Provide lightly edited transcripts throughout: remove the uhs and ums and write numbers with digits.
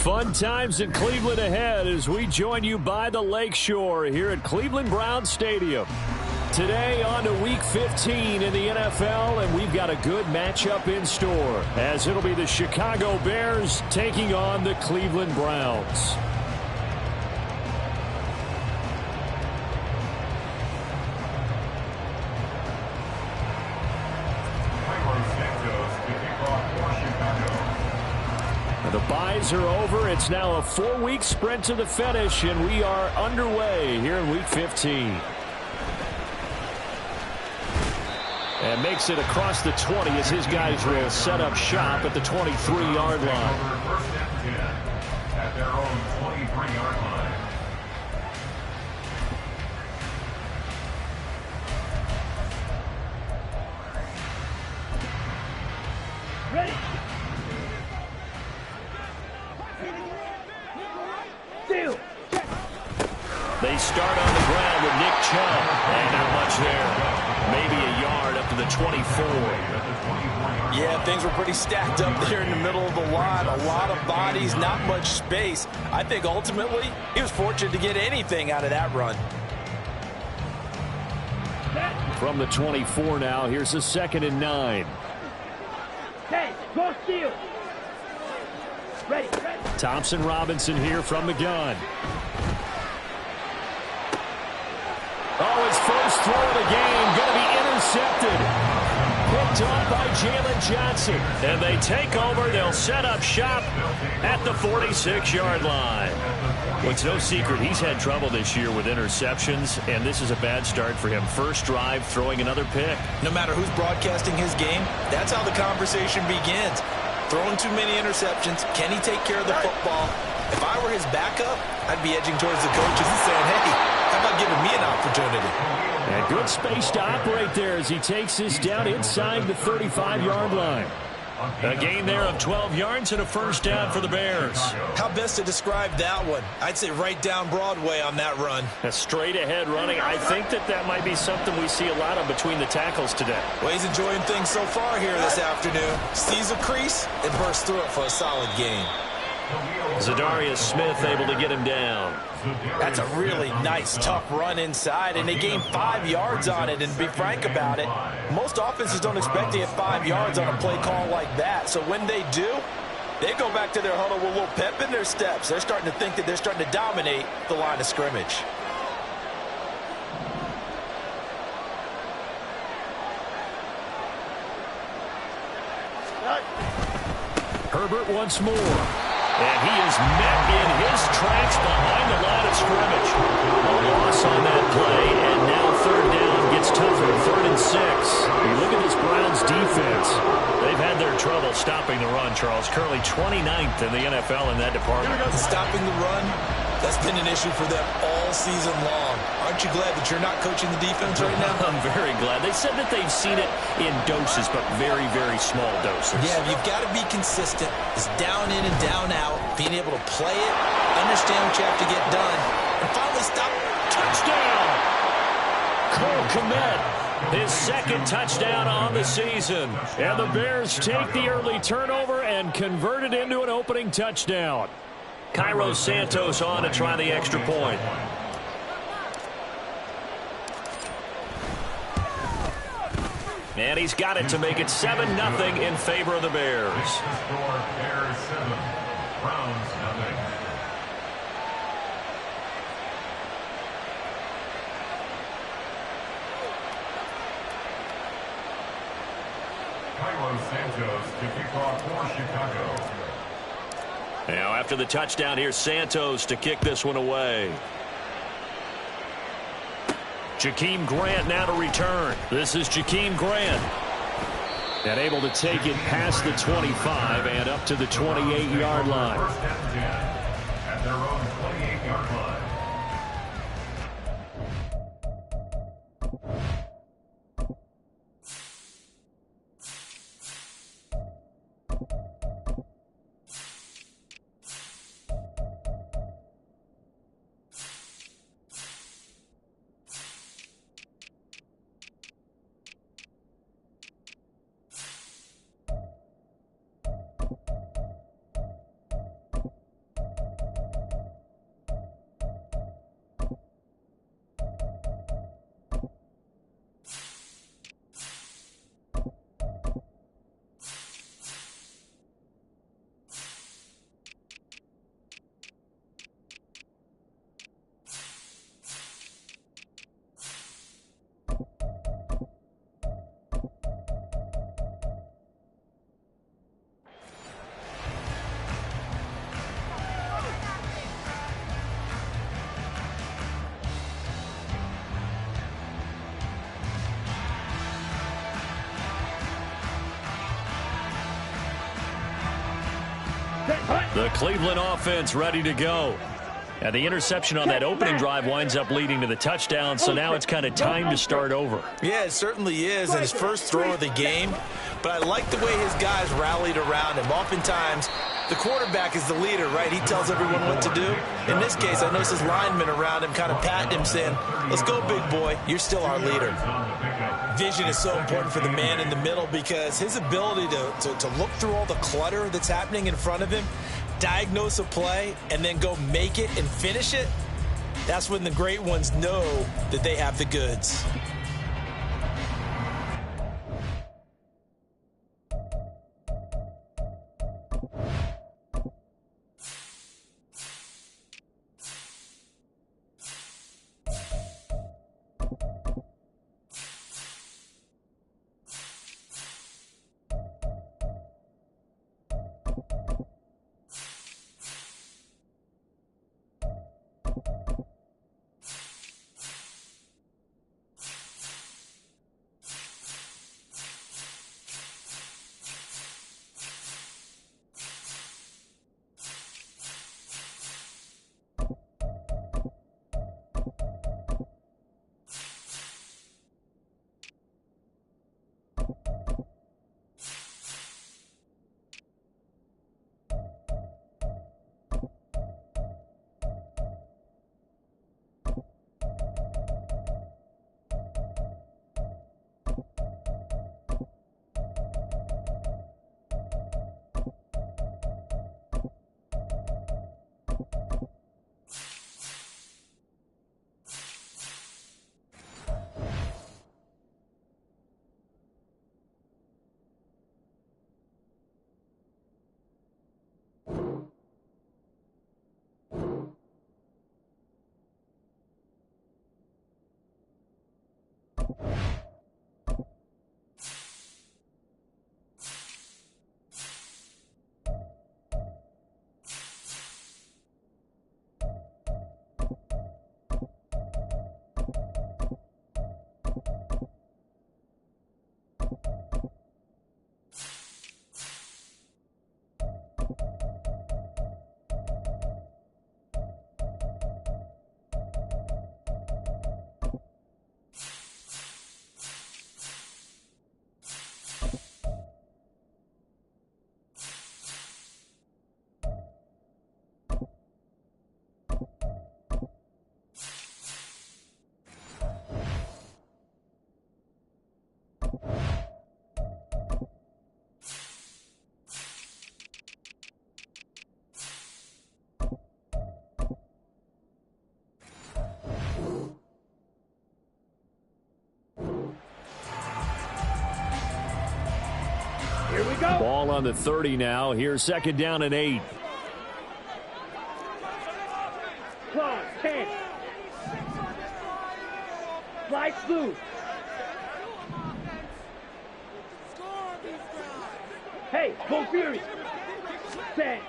Fun times in Cleveland ahead as we join you by the Lakeshore here at Cleveland Browns Stadium. Today on to Week 15 in the NFL, and we've got a good matchup in store as it'll be the Chicago Bears taking on the Cleveland Browns. The byes are over. It's now a 4-week sprint to the finish, and we are underway here in Week 15. And makes it across the 20 as his guys will set up shop at the 23-yard line. At their own 23-yard line. Ready. They start on the ground with Nick Chubb, and not much there. Maybe a yard up to the 24. Yeah, things were pretty stacked up there in the middle of the line. A lot of bodies, not much space. I think ultimately he was fortunate to get anything out of that run. From the 24 now, here's a 2nd and 9. Hey, go steal. Ready. Thompson Robinson here from the gun. Oh, his first throw of the game going to be intercepted. Picked off by Jalen Johnson. And they take over. They'll set up shop at the 46-yard line. Well, it's no secret he's had trouble this year with interceptions, and this is a bad start for him. First drive, throwing another pick. No matter who's broadcasting his game, that's how the conversation begins. Throwing too many interceptions. Can he take care of the football? If I were his backup, I'd be edging towards the coaches and saying, hey, how about giving me an opportunity? And good space to operate there as he takes this down inside the 35-yard line. A gain there of 12 yards and a first down for the Bears. How best to describe that one? I'd say right down Broadway on that run. A straight ahead running. I think that might be something we see a lot of between the tackles today. Well, he's enjoying things so far here this afternoon. Sees a crease and bursts through it for a solid gain. Zadarius Smith able to get him down. That's a really nice, tough run inside, and they gained 5 yards on it. And to be frank about it, most offenses don't expect to get 5 yards on a play call like that. So when they do, they go back to their huddle with a little pep in their steps. They're starting to think that they're starting to dominate the line of scrimmage. Herbert once more. And he is met in his tracks behind the line of scrimmage. A loss on that play, and now third down gets tougher. 3rd and 6. You look at this Browns defense. They've had their trouble stopping the run, Charles. Currently 29th in the NFL in that department. Stopping the run, that's been an issue for them all season long. Aren't you glad that you're not coaching the defense right now? I'm very glad. They said that they've seen it in doses, but very, very small doses. Yeah, you've got to be consistent. It's down in and down out, being able to play it, understand what you have to get done, and finally stop. Touchdown! Cole Kmet, his 2nd touchdown on the season. And the Bears take the early turnover and convert it into an opening touchdown. Cairo Santos on to try the extra point. And he's got it to make it 7-0 in favor of the Bears. Bears 7, Browns 0. Cairo Santos to kick off for Chicago. Now after the touchdown, here's Santos to kick this one away. Jakeem Grant now to return. This is Jakeem Grant. And able to take it past the 25 and up to the 28-yard line. First and 10 at their own 28-yard line. The Cleveland offense ready to go. And the interception on that opening drive winds up leading to the touchdown, so now it's kind of time to start over. Yeah, it certainly is, and his first throw of the game. But I like the way his guys rallied around him. Oftentimes, the quarterback is the leader, right? He tells everyone what to do. In this case, I noticed his linemen around him kind of patting him, saying, let's go, big boy. You're still our leader. Vision is so important for the man in the middle because his ability to look through all the clutter that's happening in front of him, diagnose a play, and then go make it and finish it, that's when the great ones know that they have the goods. Here we go. Ball on the 30 now. Here's second down and 8. Close, 10. Slide through. Hey, go Fury. 10.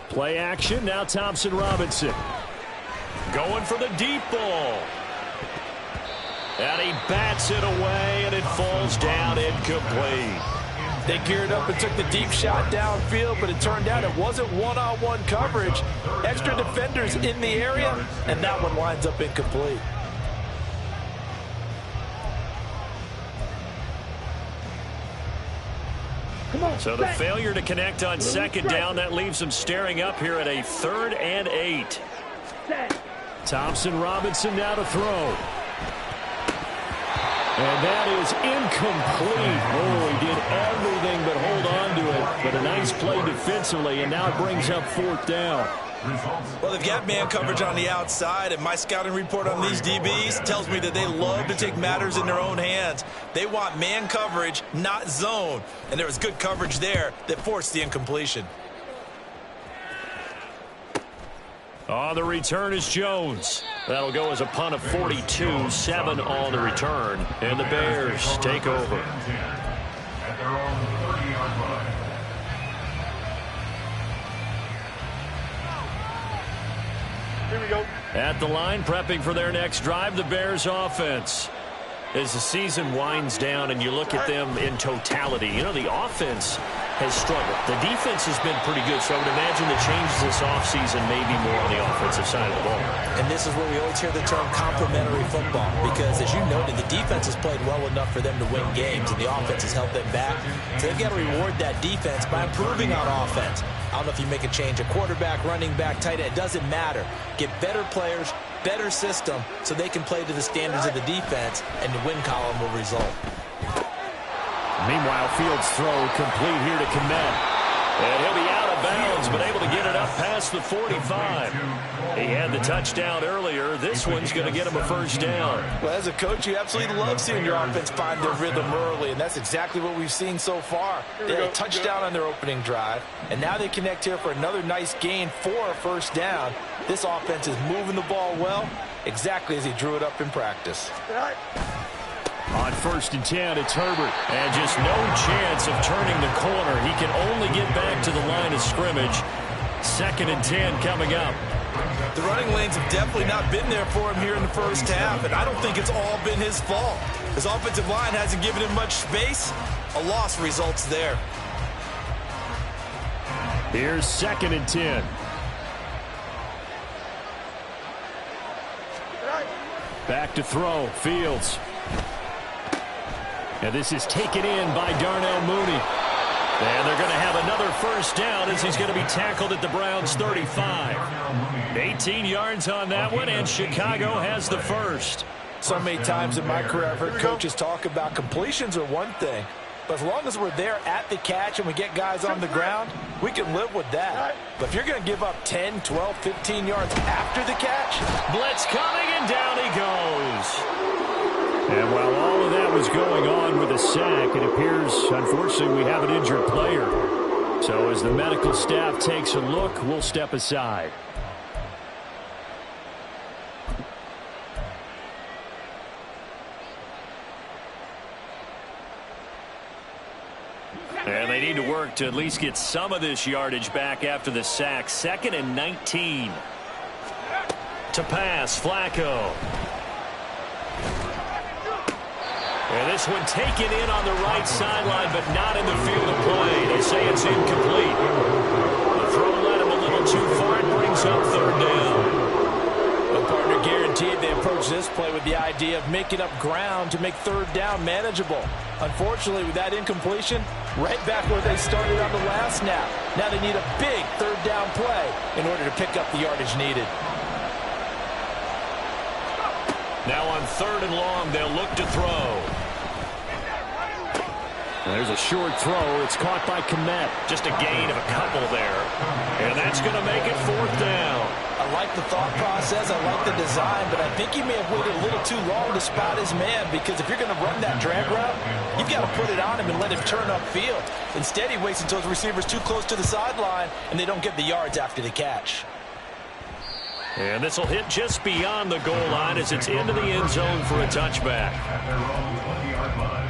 Play action. Now Thompson Robinson. Going for the deep ball. And he bats it away, and it falls down incomplete. They geared up and took the deep shot downfield, but it turned out it wasn't one-on-one coverage. Extra defenders in the area, and that one winds up incomplete. Come on, So the failure to connect on second down, that leaves them staring up here at a 3rd and 8. Thompson Robinson now to throw. And that is incomplete. Oh, he did everything but hold on to it. But a nice play defensively, and now it brings up 4th down. Well, they've got man coverage on the outside, and my scouting report on these DBs tells me that they love to take matters in their own hands. They want man coverage, not zone. And there was good coverage there that forced the incompletion. On the return is Jones. That'll go as a punt of 42, 7 on the return. And the Bears take over. At their own 30-yard line. Here we go. At the line, prepping for their next drive, the Bears offense. As the season winds down and you look at them in totality, you know, the offense has struggled. The defense has been pretty good, so I would imagine the changes this offseason may be more on the offensive side of the ball. And this is where we always hear the term complementary football, because as you noted, the defense has played well enough for them to win games, and the offense has held them back. So they've got to reward that defense by improving on offense. I don't know if you make a change, a quarterback, running back, tight end, it doesn't matter. Get better players, better system, so they can play to the standards of the defense, and the win column will result. Meanwhile, Fields' throw complete here to Kmet. And he'll be out of bounds, but able to get it up past the 45. He had the touchdown earlier. This one's going to get him a first down. Well, as a coach, you absolutely love seeing your offense find their rhythm early, and that's exactly what we've seen so far. They had a touchdown on their opening drive, and now they connect here for another nice gain for a first down. This offense is moving the ball well, exactly as he drew it up in practice. On 1st and 10, it's Herbert. And just no chance of turning the corner. He can only get back to the line of scrimmage. 2nd and 10 coming up. The running lanes have definitely not been there for him here in the first half, and I don't think it's all been his fault. His offensive line hasn't given him much space. A loss results there. Here's 2nd and 10. Back to throw. Fields. And this is taken in by Darnell Mooney. And they're going to have another first down as he's going to be tackled at the Browns' 35. 18 yards on that one, and Chicago has the first. So many times in my career I've heard coaches talk about completions are one thing, but as long as we're there at the catch and we get guys on the ground, we can live with that. But if you're going to give up 10, 12, 15 yards after the catch, blitz coming, and down he goes. And while all of that was going on with a sack, it appears, unfortunately, we have an injured player. So as the medical staff takes a look, we'll step aside. And they need to work to at least get some of this yardage back after the sack. 2nd and 19. To pass, Flacco. And this one taken in on the right sideline, but not in the field of play. They say it's incomplete. The throw led him a little too far. It brings up 3rd down. The partner guaranteed they approach this play with the idea of making up ground to make 3rd down manageable. Unfortunately, with that incompletion, right back where they started on the last snap. Now they need a big 3rd down play in order to pick up the yardage needed. Now on 3rd and long, they'll look to throw. There's a short throw. It's caught by Kmet. Just a gain of a couple there. And that's going to make it 4th down. I like the thought process. I like the design, but I think he may have waited a little too long to spot his man, because if you're going to run that drag route, you've got to put it on him and let him turn upfield. Instead, he waits until his receiver's too close to the sideline, and they don't get the yards after the catch. And this will hit just beyond the goal line as it's into the end zone for a touchback. At their own 20-yard line.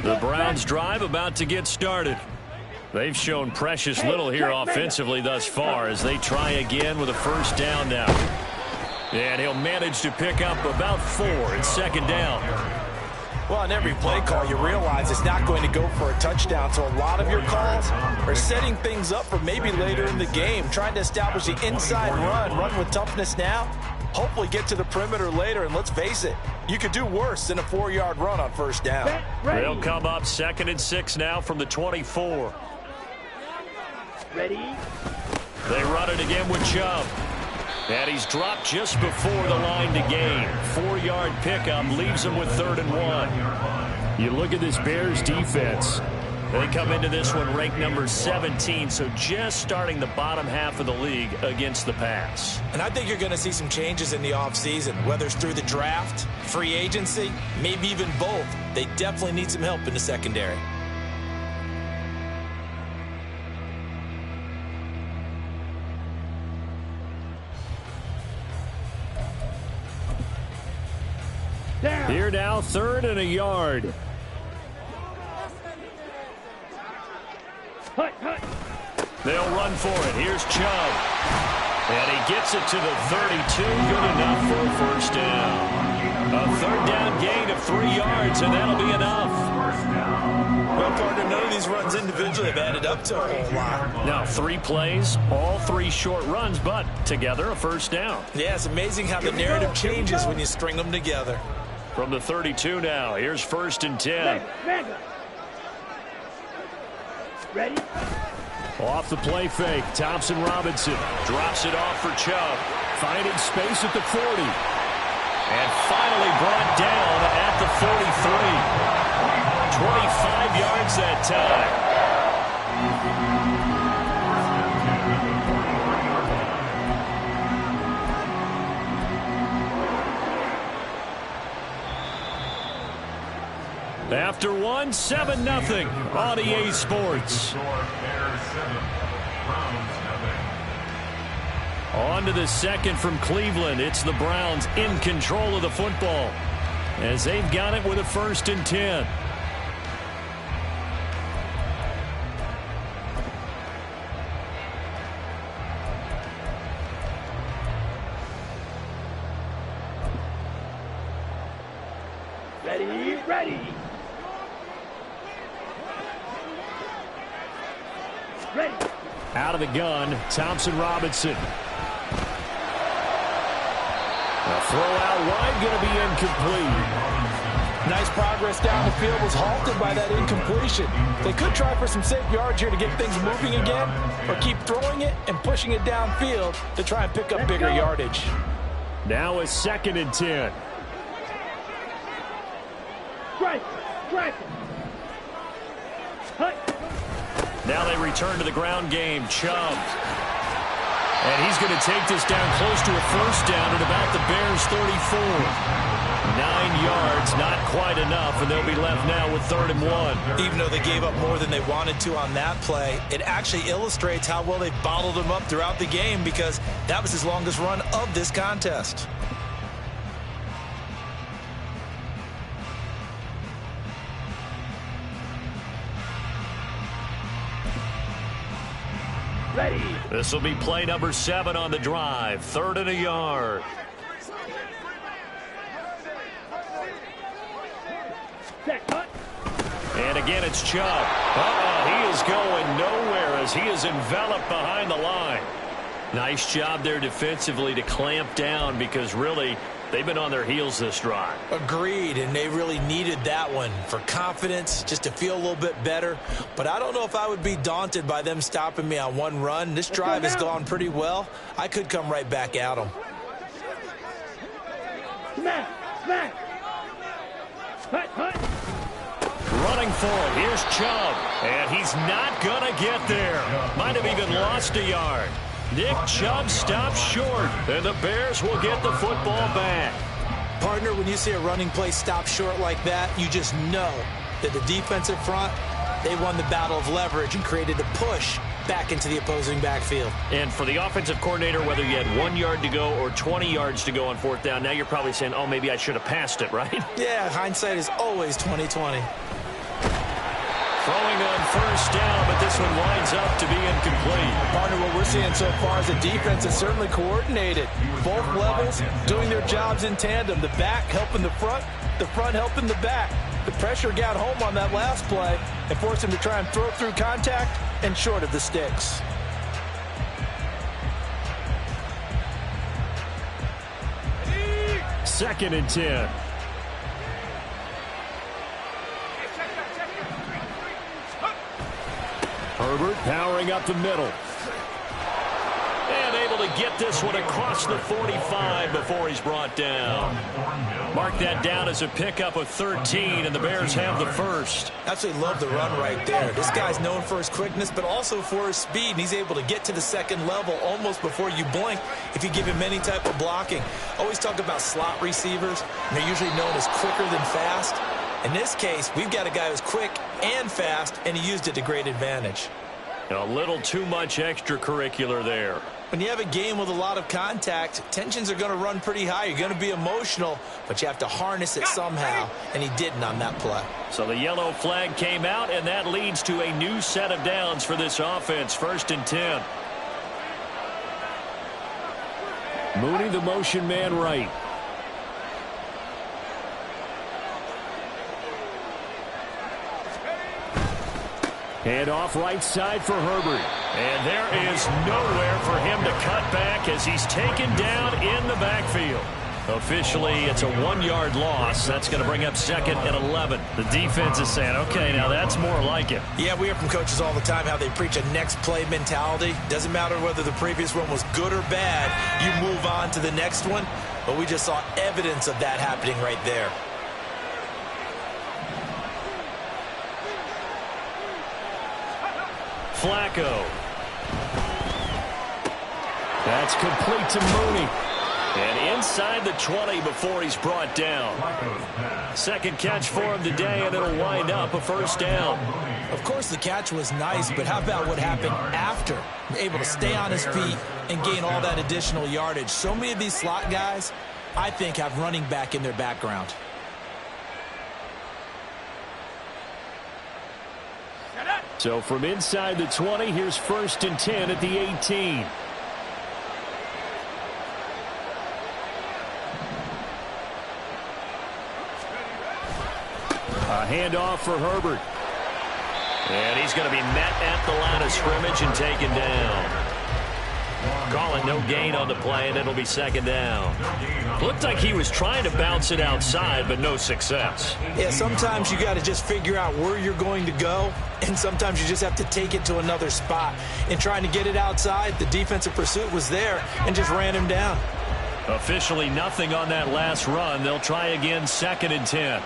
The Browns drive about to get started. They've shown precious little here offensively thus far as they try again with a first down now. And he'll manage to pick up about 4. It's 2nd down. Well, on every play call, you realize it's not going to go for a touchdown, so a lot of your calls are setting things up for maybe later in the game, trying to establish the inside run with toughness now, hopefully get to the perimeter later, and let's face it, you could do worse than a 4-yard run on first down. They'll come up 2nd and 6 now from the 24. Ready? They run it again with Chubb. And he's dropped just before the line to gain. 4-yard pickup leaves him with 3rd and 1. You look at this Bears defense. They come into this one ranked number 17, so just starting the bottom half of the league against the pass. And I think you're going to see some changes in the offseason, whether it's through the draft, free agency, maybe even both. They definitely need some help in the secondary. Here Here now, 3rd and a yard. They'll run for it. Here's Chubb. And he gets it to the 32. Good enough for a first down. A 3rd down gain of 3 yards, and that'll be enough. Well, partner, none of these runs individually have added up to a whole lot. Now, 3 plays, all 3 short runs, but together a first down. Yeah, it's amazing how the narrative changes when you string them together. From the 32 now, here's 1st and 10. Ready? Off the play fake, Thompson Robinson drops it off for Chubb. Finding space at the 40. And finally brought down at the 43. 25 yards that time. After 1, 7-0 on EA Sports. On to the 2nd from Cleveland. It's the Browns in control of the football as they've got it with a 1st and 10. Ready. Out of the gun, Thompson Robinson. A throw out wide, going to be incomplete. Nice progress down the field was halted by that incompletion. They could try for some safe yards here to get things moving again, or keep throwing it and pushing it downfield to try and pick up bigger yardage. Now a 2nd and 10. Strike. Now they return to the ground game. Chubb. And he's going to take this down close to a first down at about the Bears' 34. 9 yards, not quite enough, and they'll be left now with 3rd and 1. Even though they gave up more than they wanted to on that play, it actually illustrates how well they bottled him up throughout the game, because that was his longest run of this contest. Ready. This will be play number 7 on the drive. 3rd and a yard. And again, it's Chubb. He is going nowhere as he is enveloped behind the line. Nice job there defensively to clamp down, because really they've been on their heels this drive. Agreed, and they really needed that one for confidence, just to feel a little bit better. But I don't know if I would be daunted by them stopping me on one run. This drive has gone pretty well. I could come right back at them. Smack. Hut. Running for it. Here's Chubb. And he's not going to get there. Might have even lost a yard. Nick Chubb stops short, and the Bears will get the football back. Partner, when you see a running play stop short like that, you just know that the defensive front, they won the battle of leverage and created a push back into the opposing backfield. And for the offensive coordinator, whether you had 1 yard to go or 20 yards to go on 4th down, now you're probably saying, oh, maybe I should have passed it, right? Yeah, hindsight is always 20/20. Throwing on 1st down, but this one winds up to be incomplete. Partner, what we're seeing so far is a defense that's certainly coordinated. Both levels doing their jobs in tandem. The back helping the front helping the back. The pressure got home on that last play and forced him to try and throw through contact and short of the sticks. Second and 10. Herbert powering up the middle. And able to get this one across the 45 before he's brought down. Mark that down as a pickup of 13, and the Bears have the first. Absolutely love the run right there. This guy's known for his quickness, but also for his speed, and he's able to get to the second level almost before you blink if you give him any type of blocking. Always talk about slot receivers, and they're usually known as quicker than fast. In this case, we've got a guy who's quick and fast, and he used it to great advantage. A little too much extracurricular there. When you have a game with a lot of contact, tensions are going to run pretty high. You're going to be emotional, but you have to harness it somehow, and he didn't on that play. So the yellow flag came out, and that leads to a new set of downs for this offense. 1st and 10. Mooney, the motion man right. Hand off right side for Herbert. And there is nowhere for him to cut back as he's taken down in the backfield. Officially, it's a 1-yard loss. That's going to bring up 2nd and 11. The defense is saying, okay, now that's more like it. Yeah, we hear from coaches all the time how they preach a next play mentality. Doesn't matter whether the previous one was good or bad. You move on to the next one. But we just saw evidence of that happening right there. Flacco. That's complete to Mooney. And inside the 20 before he's brought down. 2nd catch for him today, and it'll wind up a 1st down. Of course, the catch was nice, but how about what happened after? Able to stay on his feet and gain all that additional yardage. So many of these slot guys, I think, have running back in their background. So from inside the 20, here's 1st and 10 at the 18. A handoff for Herbert. And he's going to be met at the line of scrimmage and taken down. Call it no gain on the play, and it'll be 2nd down. Looked like he was trying to bounce it outside, but no success. Yeah, sometimes you got to just figure out where you're going to go, and sometimes you just have to take it to another spot. In trying to get it outside, the defensive pursuit was there and just ran him down. Officially nothing on that last run. They'll try again, 2nd and 10.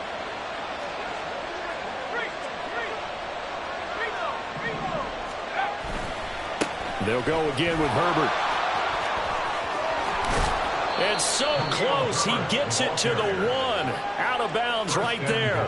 They'll go again with Herbert. It's so close. He gets it to the 1. Out of bounds right there.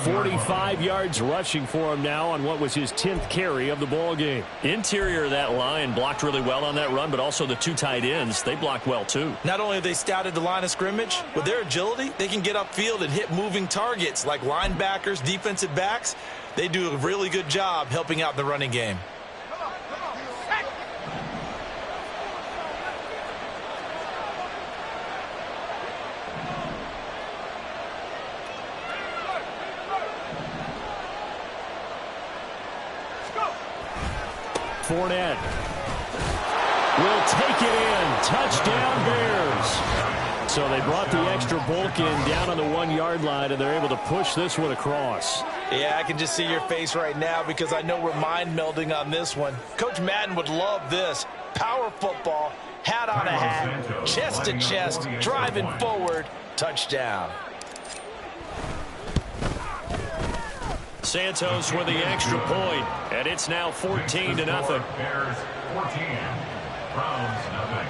45 yards rushing for him now on what was his 10th carry of the ball game. Interior of that line blocked really well on that run, but also the 2 tight ends, they blocked well too. Not only have they scouted the line of scrimmage, with their agility, they can get upfield and hit moving targets like linebackers, defensive backs. They do a really good job helping out the running game. Fournette will take it in. Touchdown, Bears. So they brought the extra bulk in down on the 1-yard line, and they're able to push this one across. Yeah, I can just see your face right now because I know we're mind melding on this one. Coach Madden would love this. Power football, hat on a hat, chest to chest, driving forward, touchdown. Santos with the extra point, and it's now 14-0. Bears 14, Browns nothing.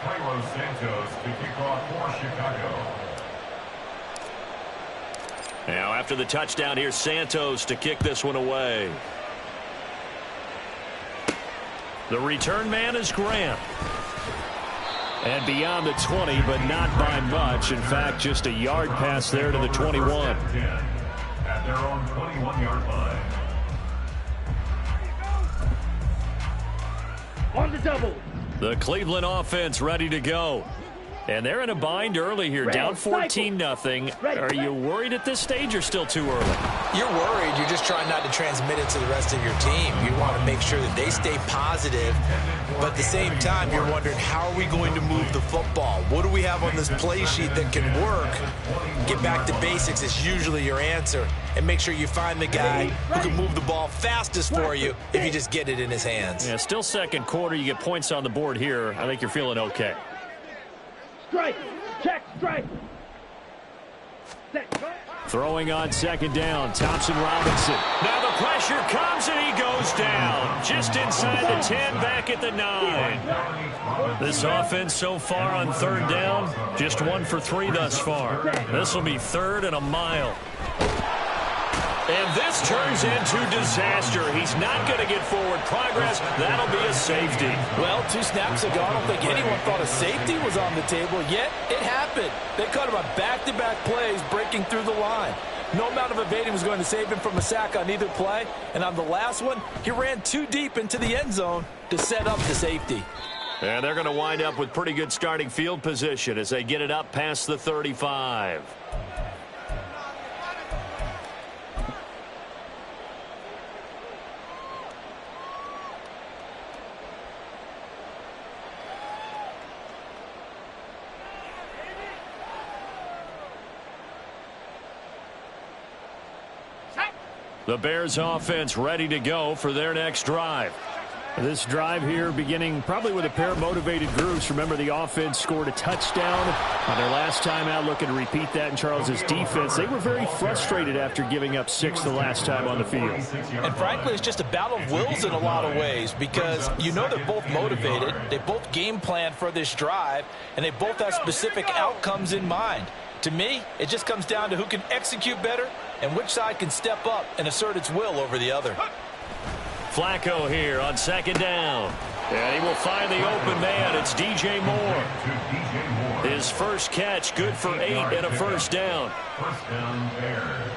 Cairo Santos to kick off for Chicago. Now after the touchdown, here's Santos to kick this one away. The return man is Grant. And beyond the 20, but not by much. In fact, just a yard pass there to the 21. At their own 21-yard line. On the double. The Cleveland offense ready to go. And they're in a bind early here, down 14-0. Are you worried at this stage or still too early? You're worried. You're just trying not to transmit it to the rest of your team. You want to make sure that they stay positive. But at the same time, you're wondering, how are we going to move the football? What do we have on this play sheet that can work? Get back to basics is usually your answer. And make sure you find the guy who can move the ball fastest for you if you just get it in his hands. Yeah, still 2nd quarter. You get points on the board here. I think you're feeling okay. Strike. Check. Strike. Set. Throwing on 2nd down, Thompson Robinson. Now the pressure comes and he goes down. Just inside the 10, back at the 9. This offense so far on 3rd down, just 1 for 3 thus far. This will be 3rd and a mile. And this turns into disaster. He's not going to get forward progress. That'll be a safety. Well, 2 snaps ago, I don't think anyone thought a safety was on the table, yet it happened. They caught him on back-to-back plays breaking through the line. No amount of evading was going to save him from a sack on either play. And on the last one, he ran too deep into the end zone to set up the safety. And they're going to wind up with pretty good starting field position as they get it up past the 35. The Bears offense ready to go for their next drive. This drive here beginning probably with a pair of motivated groups. Remember, the offense scored a touchdown on their last time out, looking to repeat that in Charles's defense. They were very frustrated after giving up 6 the last time on the field. And frankly, it's just a battle of wills in a lot of ways because you know they're both motivated. They both game planned for this drive, and they both have specific outcomes in mind. To me, it just comes down to who can execute better and which side can step up and assert its will over the other. Flacco here on second down. And he will find the open man. It's DJ Moore. His first catch, good for 8 and a first down. First down, Bears.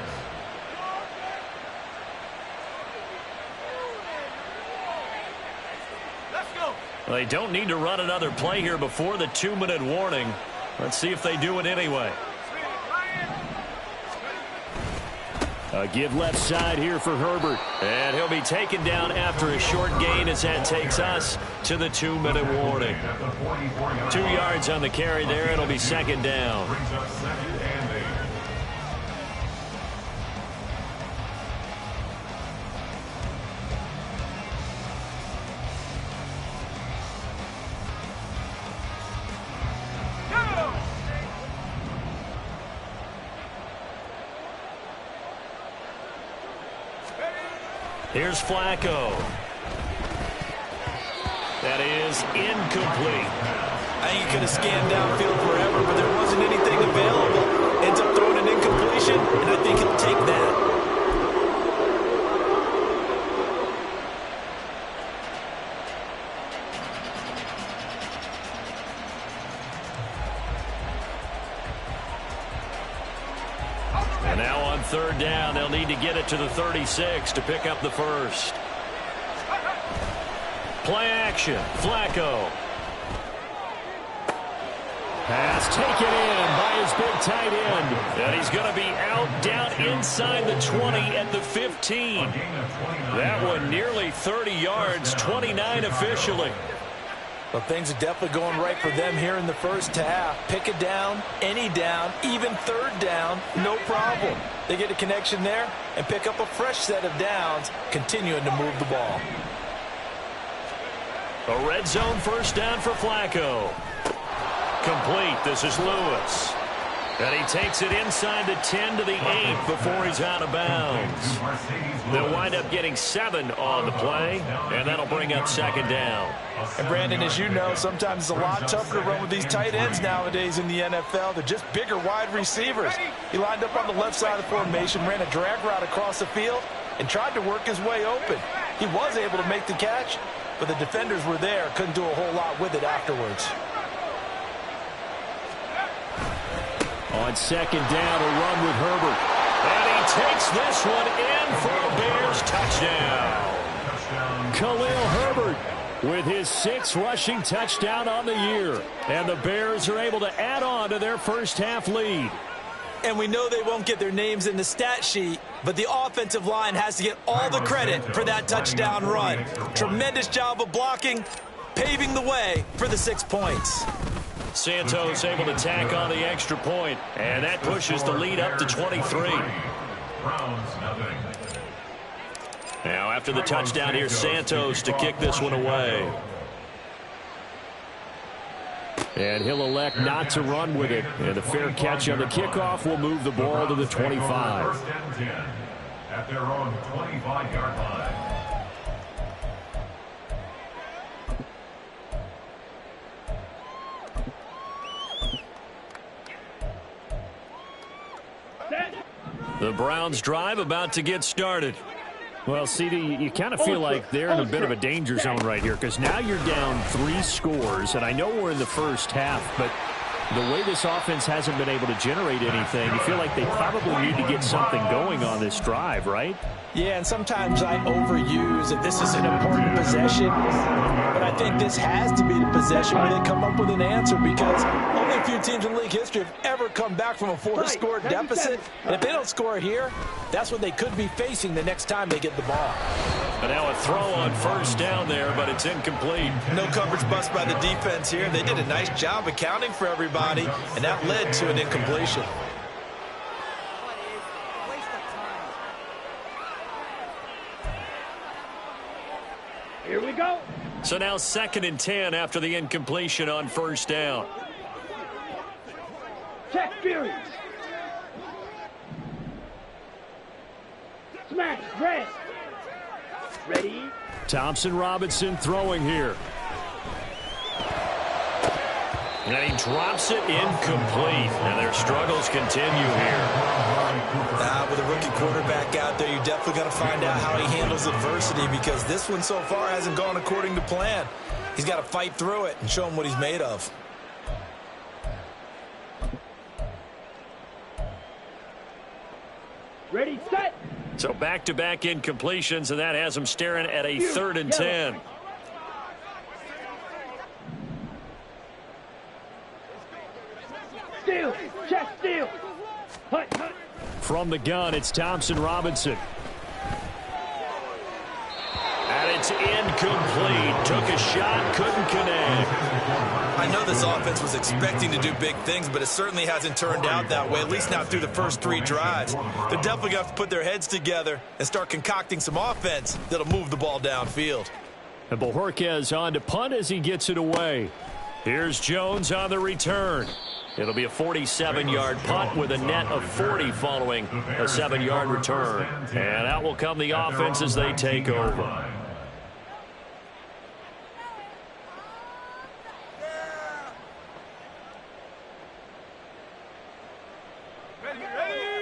They don't need to run another play here before the 2-minute warning. Let's see if they do it anyway. A give left side here for Herbert. And he'll be taken down after a short gain as that takes us to the 2-minute warning. 2 yards on the carry there. It'll be second down. Brings up 2nd and 8. Here's Flacco. That is incomplete. I think he could have scanned downfield forever, but there wasn't anything available. Ends up throwing an incompletion, and I think he'll take that. And now on third down, they'll need to get it to the 36 to pick up the first. Play action. Flacco. Pass taken in by his big tight end. And he's going to be out down inside the 20 at the 15. That one nearly 30 yards, 29 officially. Well, things are definitely going right for them here in the first half. Pick a down, any down, even third down, no problem. They get a connection there and pick up a fresh set of downs, continuing to move the ball. A red zone first down for Flacco. Complete. This is Lewis. And he takes it inside the 10 to the 8 before he's out of bounds. They'll wind up getting 7 on the play, and that'll bring up second down. And Brandon, as you know, sometimes it's a lot tougher to run with these tight ends nowadays in the NFL. They're just bigger wide receivers. He lined up on the left side of the formation, ran a drag route across the field, and tried to work his way open. He was able to make the catch, but the defenders were there, couldn't do a whole lot with it afterwards. On second down, a run with Herbert. And he takes this one in for a Bears touchdown. Khalil Herbert with his 6th rushing touchdown on the year. And the Bears are able to add on to their first half lead. And we know they won't get their names in the stat sheet, but the offensive line has to get all the credit for that touchdown run. Tremendous job of blocking, paving the way for the 6 points. Santos able to tack on the extra point, and that pushes the lead up to 23. Now after the touchdown, here's Santos to kick this one away. And he'll elect not to run with it. And a fair catch on the kickoff will move the ball to the 25. First and 10 at their own 25-yard line. Set. The Browns drive about to get started. Well, CD, you kind of feel like they're in a bit of a danger zone right here because now you're down 3 scores, and I know we're in the first half, but the way this offense hasn't been able to generate anything, you feel like they probably need to get something going on this drive, right? Yeah, and sometimes I overuse that this is an important possession, but I think this has to be the possession where they come up with an answer because only a few teams in league history have ever come back from a 4-score deficit, and if they don't score here, that's what they could be facing the next time they get the ball. And now a throw on first down there, but it's incomplete. No coverage bust by the defense here. They did a nice job accounting for everybody, and that led to an incompletion. Here we go. So now 2nd and 10 after the incompletion on first down. Check Fury. Smash. Red. Ready. Thompson Robinson throwing here. And he drops it incomplete. And their struggles continue here. With a rookie quarterback out there, you're definitely going to find out how he handles adversity because this one so far hasn't gone according to plan. He's got to fight through it and show him what he's made of. Ready, set. So back-to-back incompletions, and that has them staring at a 3rd and 10. Steal. Check steal. Hut, hut. From the gun, it's Thompson Robinson. And it's incomplete. Took a shot, couldn't connect. I know this offense was expecting to do big things, but it certainly hasn't turned out that way, at least not through the first 3 drives. They're definitely going to have to put their heads together and start concocting some offense that'll move the ball downfield. And Bojorquez on to punt as he gets it away. Here's Jones on the return. It'll be a 47-yard punt with a net of 40 following a 7-yard return. And out will come the offense as they take over.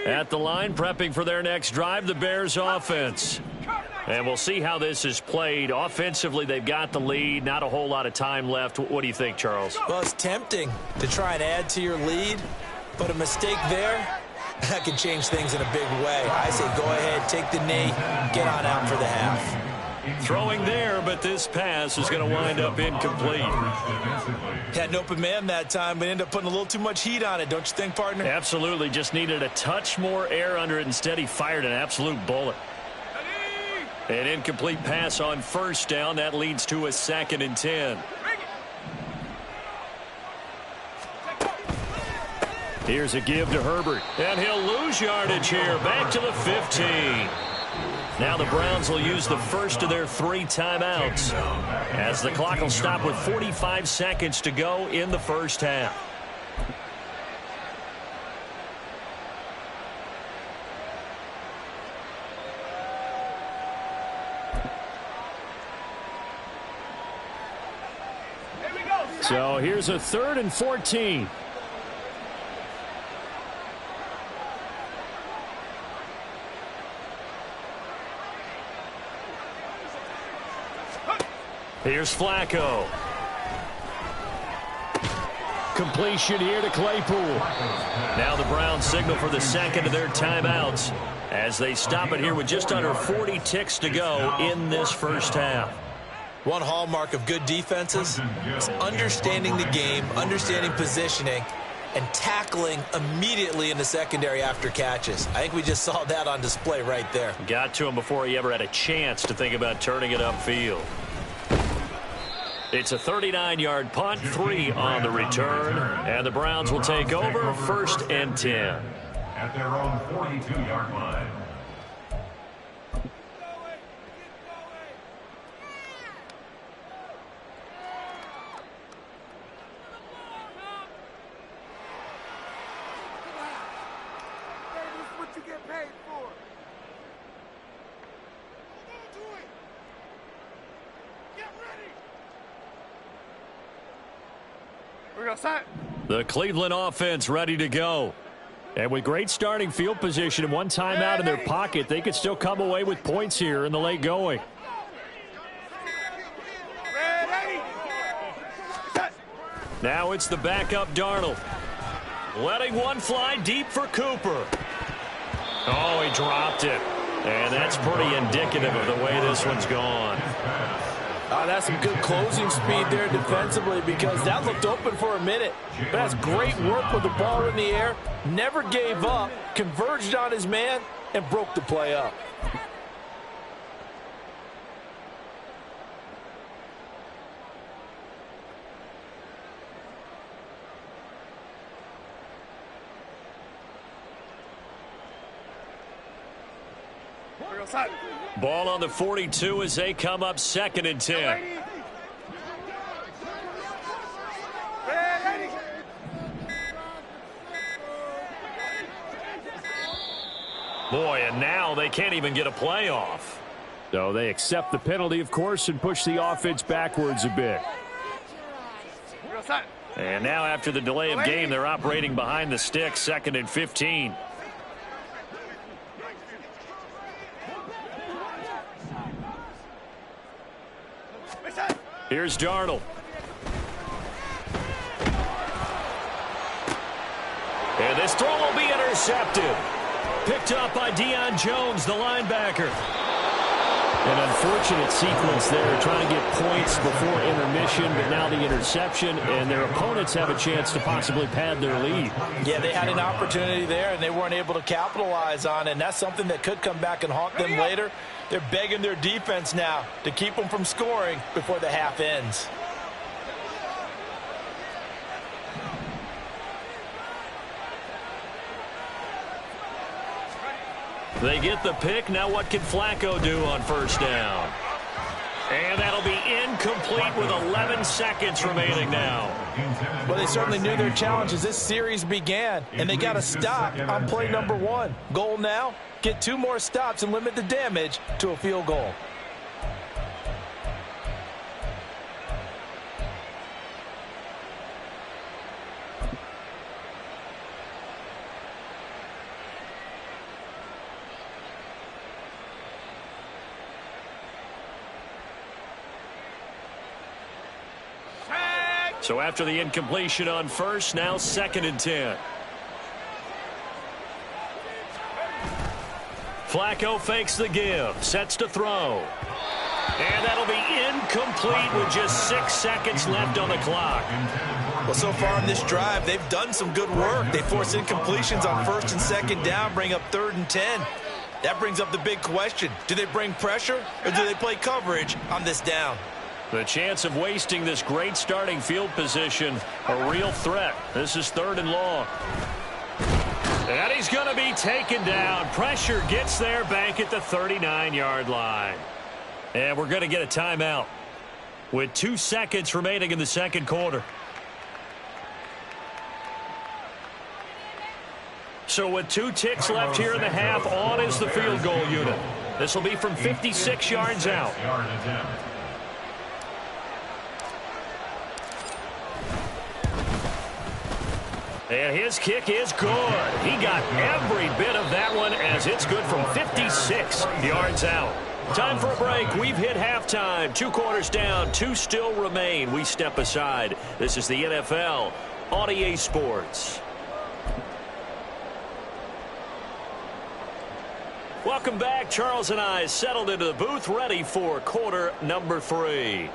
At the line, prepping for their next drive, the Bears offense. And we'll see how this is played. Offensively, they've got the lead. Not a whole lot of time left. What do you think, Charles? Well, it's tempting to try and add to your lead, but a mistake there, that can change things in a big way. I say go ahead, take the knee, get on out for the half. Throwing there, but this pass is going to wind up incomplete. Had an open man that time, but ended up putting a little too much heat on it, don't you think, partner? Absolutely. Just needed a touch more air under it. Instead, he fired an absolute bullet. An incomplete pass on first down. That leads to a 2nd and 10. Here's a give to Herbert. And he'll lose yardage here. Back to the 15. Now the Browns will use the first of their 3 timeouts as the clock will stop with 45 seconds to go in the first half. So here's a 3rd and 14. Here's Flacco. Completion here to Claypool. Now the Browns signal for the 2nd of their timeouts as they stop it here with just under 40 ticks to go in this first half. One hallmark of good defenses is understanding the game, understanding positioning, and tackling immediately in the secondary after catches. I think we just saw that on display right there. Got to him before he ever had a chance to think about turning it upfield. It's a 39-yard punt, 3 on the return, and the Browns will take over 1st and 10. At their own 42-yard line. The Cleveland offense ready to go. And with great starting field position and one timeout in their pocket, they could still come away with points here in the late going. Now it's the backup Darnold. Letting one fly deep for Cooper. Oh, he dropped it. And that's pretty indicative of the way this one's gone. That's some good closing speed there defensively because that looked open for a minute. But that's great work with the ball in the air. Never gave up, converged on his man, and broke the play up. Ball on the 42 as they come up 2nd and 10. Boy, and now they can't even get a playoff. So they accept the penalty, of course, and push the offense backwards a bit. And now after the delay of game, they're operating behind the sticks, 2nd and 15. Here's Darnold. And this throw will be intercepted. Picked up by Deion Jones, the linebacker. An unfortunate sequence there, trying to get points before intermission, but now the interception, and their opponents have a chance to possibly pad their lead. Yeah, they had an opportunity there, and they weren't able to capitalize on it, and that's something that could come back and haunt them later. They're begging their defense now to keep them from scoring before the half ends. They get the pick. Now what can Flacco do on 1st down? And that'll be incomplete with 11 seconds remaining now. Well, they certainly knew their challenge as this series began, and they got a stop on play number 1. Goal now, get 2 more stops and limit the damage to a field goal. So after the incompletion on 1st, now 2nd and 10. Flacco fakes the give, sets to throw. And that'll be incomplete with just 6 seconds left on the clock. Well, so far in this drive, they've done some good work. They force incompletions on 1st and 2nd down, bring up 3rd and 10. That brings up the big question. Do they bring pressure or do they play coverage on this down? The chance of wasting this great starting field position, a real threat. This is 3rd and long. And he's going to be taken down. Pressure gets there back at the 39-yard line. And we're going to get a timeout with 2 seconds remaining in the 2nd quarter. So with 2 ticks left here in the half, on is the field goal unit. This will be from 56 yards out. And his kick is good. He got every bit of that one as it's good from 56 yards out. Time for a break. We've hit halftime. 2 quarters down. 2 still remain. We step aside. This is the NFL on EA Sports. Welcome back. Charles and I settled into the booth, ready for quarter number 3.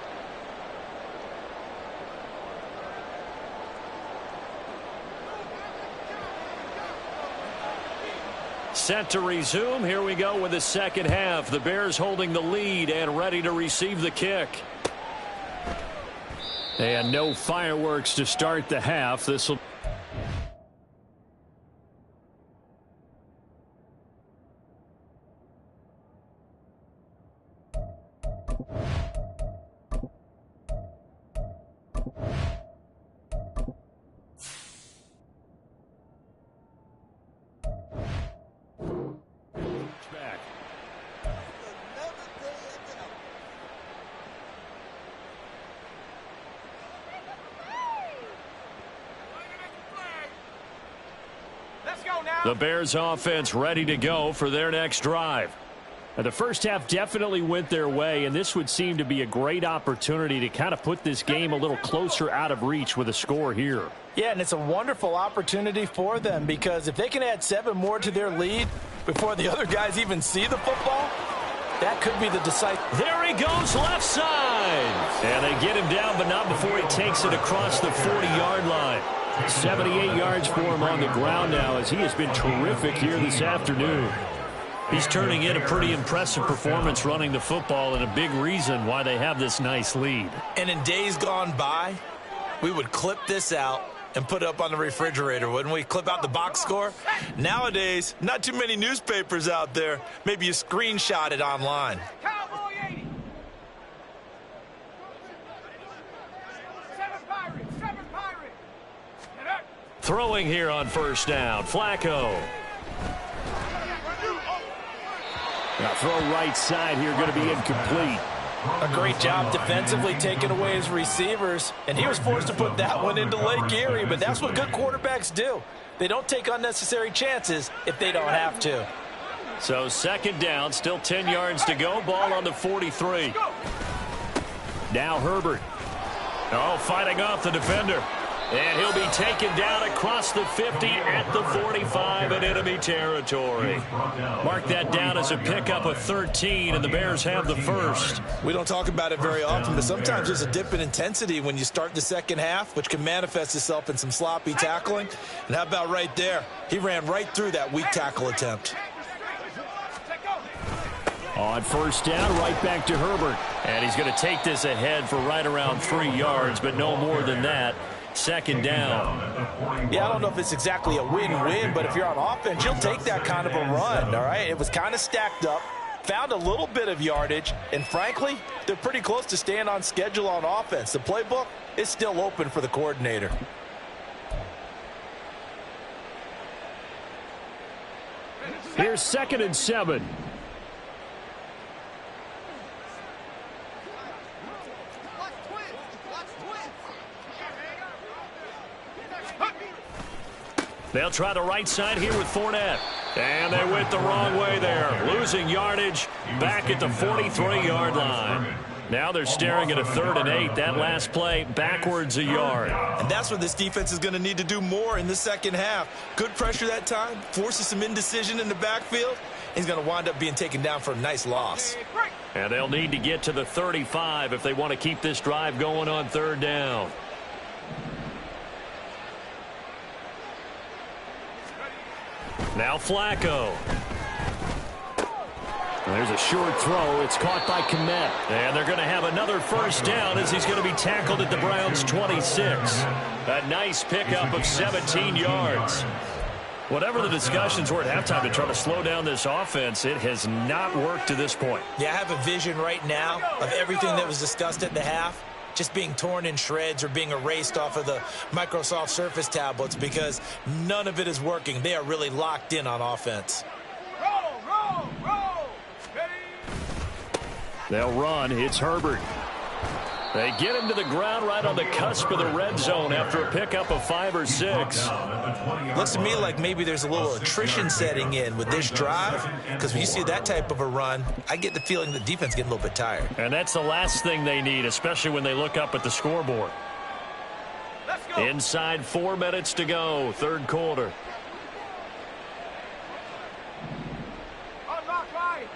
Set to resume. Here we go with the 2nd half. The Bears holding the lead and ready to receive the kick. And no fireworks to start the half. This will... The Bears offense ready to go for their next drive. Now, the first half definitely went their way, and this would seem to be a great opportunity to kind of put this game a little closer out of reach with a score here. Yeah, and it's a wonderful opportunity for them because if they can add 7 more to their lead before the other guys even see the football, that could be the decisive. There he goes left side. And they get him down, but not before he takes it across the 40-yard line. 78 yards for him on the ground now as he has been terrific here this afternoon. He's turning in a pretty impressive performance running the football and a big reason why they have this nice lead. And in days gone by, we would clip this out and put it up on the refrigerator, wouldn't we? Clip out the box score. Nowadays, not too many newspapers out there. Maybe you screenshot it online. Throwing here on first down, Flacco. Now throw right side here, going to be incomplete. A great job defensively taking away his receivers, and he was forced to put that one into Lake Erie, but that's what good quarterbacks do. They don't take unnecessary chances if they don't have to. So second down, still 10 yards to go, ball on the 43. Now Herbert. Oh, fighting off the defender. And he'll be taken down across the 50 at the 45 in enemy territory. Mark that down as a pickup of 13, and the Bears have the first. We don't talk about it very often, but sometimes there's a dip in intensity when you start the second half, which can manifest itself in some sloppy tackling. And how about right there? He ran right through that weak tackle attempt. On first down, right back to Herbert. And he's going to take this ahead for right around 3 yards, but no more than that. Second down. Yeah, I don't know if it's exactly a win-win, but if you're on offense, you'll take that kind of a run, all right? It was kind of stacked up, found a little bit of yardage, and frankly, they're pretty close to staying on schedule on offense. The playbook is still open for the coordinator. Here's 2nd and 7. They'll try the right side here with Fournette. And they went the wrong way there. Losing yardage back at the 43-yard line. Now they're staring at a 3rd and 8. That last play backwards a yard. And that's what this defense is going to need to do more in the second half. Good pressure that time. Forces some indecision in the backfield. He's going to wind up being taken down for a nice loss. And they'll need to get to the 35 if they want to keep this drive going on 3rd down. Now Flacco. There's a short throw. It's caught by Kmet. And they're going to have another first down as he's going to be tackled at the Browns' 26. A nice pickup of 17 yards. Whatever the discussions were at halftime to try to slow down this offense, it has not worked to this point. Yeah, I have a vision right now of everything that was discussed at the half just being torn in shreds or being erased off of the Microsoft Surface tablets because none of it is working. They are really locked in on offense. Roll. They'll run. It's Herbert. They get him to the ground right on the cusp of the red zone after a pickup of 5 or 6. Looks to me like maybe there's a little attrition setting in with this drive because when you see that type of a run, I get the feeling the defense getting a little bit tired. And that's the last thing they need, especially when they look up at the scoreboard. Let's go. Inside 4 minutes to go, 3rd quarter. Unlock line.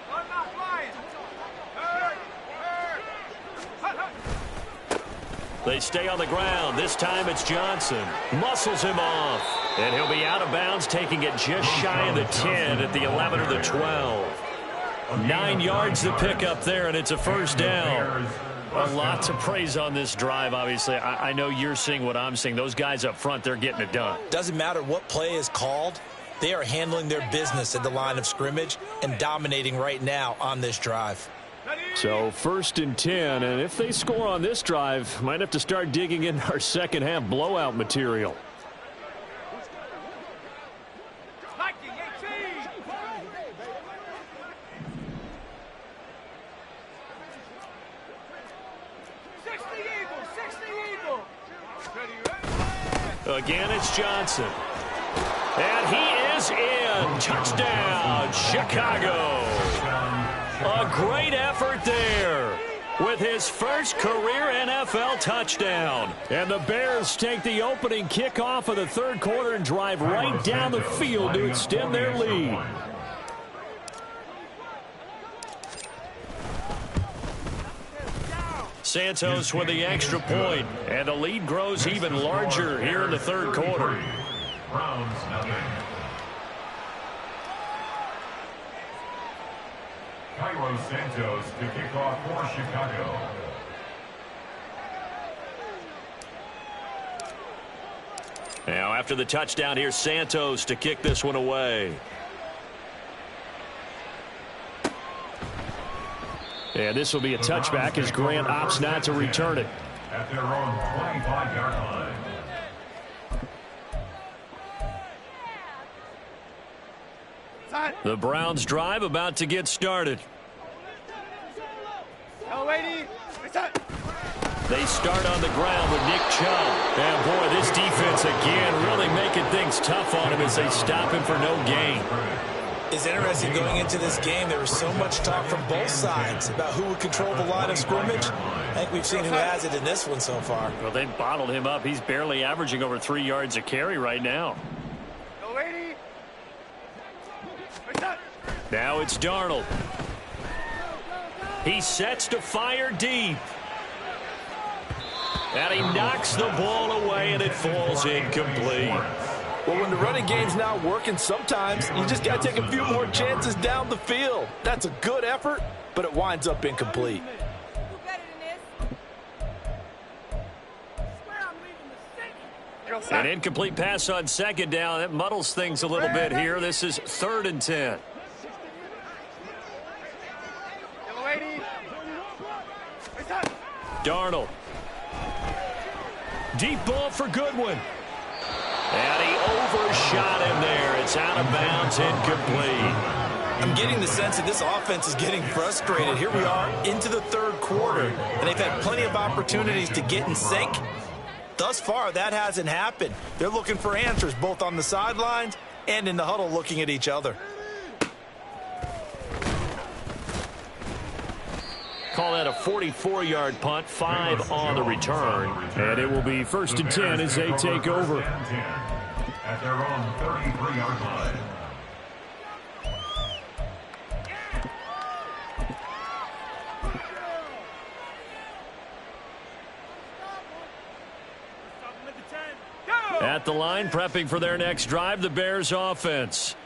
They stay on the ground. This time it's Johnson. Muscles him off. And he'll be out of bounds, taking it just shy of the 10 at the 11 or the 12. 9 yards to pick up there, and it's a first down. A lot to praise on this drive, obviously. I know you're seeing what I'm seeing. Those guys up front, they're getting it done. Doesn't matter what play is called. They are handling their business at the line of scrimmage and dominating right now on this drive. So 1st and 10, and if they score on this drive, might have to start digging in our second half blowout material. Again, it's Johnson. And he is touchdown, Chicago. A great effort there with his first career NFL touchdown. And the Bears take the opening kickoff of the third quarter and drive right down the field to extend their lead. Santos with the extra point, and the lead grows even larger here in the third quarter. Browns nothing. Cairo Santos to kick off for Chicago. Now after the touchdown, here's Santos to kick this one away. And this will be a touchback as Grant opts not to return it. At their own 25-yard line. The Browns drive about to get started. They start on the ground with Nick Chubb. And boy, this defense again really making things tough on him as they stop him for no gain. It's interesting going into this game. There was so much talk from both sides about who would control the line of scrimmage. I think we've seen who has it in this one so far. Well, they've bottled him up. He's barely averaging over 3 yards a carry right now. Now it's Darnold. He sets to fire deep. And he knocks the ball away, and it falls incomplete. Well, when the running game's not working, sometimes you just got to take a few more chances down the field. That's a good effort, but it winds up incomplete. An incomplete pass on second down. That muddles things a little bit here. This is 3rd and 10. Darnold. Deep ball for Goodwin. And he overshot him there. It's out of bounds, incomplete. I'm getting the sense that this offense is getting frustrated. Here we are into the third quarter, and they've had plenty of opportunities to get in sync. Thus far, that hasn't happened. They're looking for answers both on the sidelines and in the huddle looking at each other. Call that a 44-yard punt, 5 on the return. And it will be 1st and 10 as they take over. At their own 33-yard line. At the line, prepping for their next drive, the Bears offense.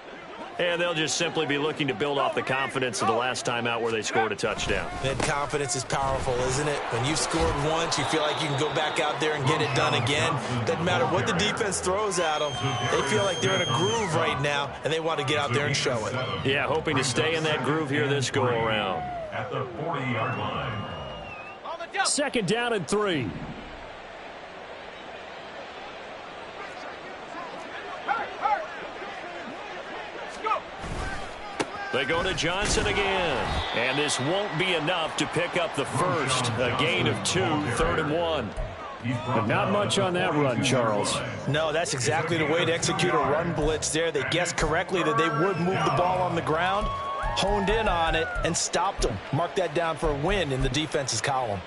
And they'll just simply be looking to build off the confidence of the last time out where they scored a touchdown. That confidence is powerful, isn't it? When you've scored once, you feel like you can go back out there and get it done again. Doesn't matter what the defense throws at them. They feel like they're in a groove right now, and they want to get out there and show it. Yeah, hoping to stay in that groove here this go-around. At the 40-yard line. 2nd down and 3. They go to Johnson again. And this won't be enough to pick up the first. A gain of 2, 3rd and 1. But not much on that run, Charles. No, that's exactly the way to execute a run blitz there. They guessed correctly that they would move the ball on the ground, honed in on it, and stopped them. Mark that down for a win in the defense's column.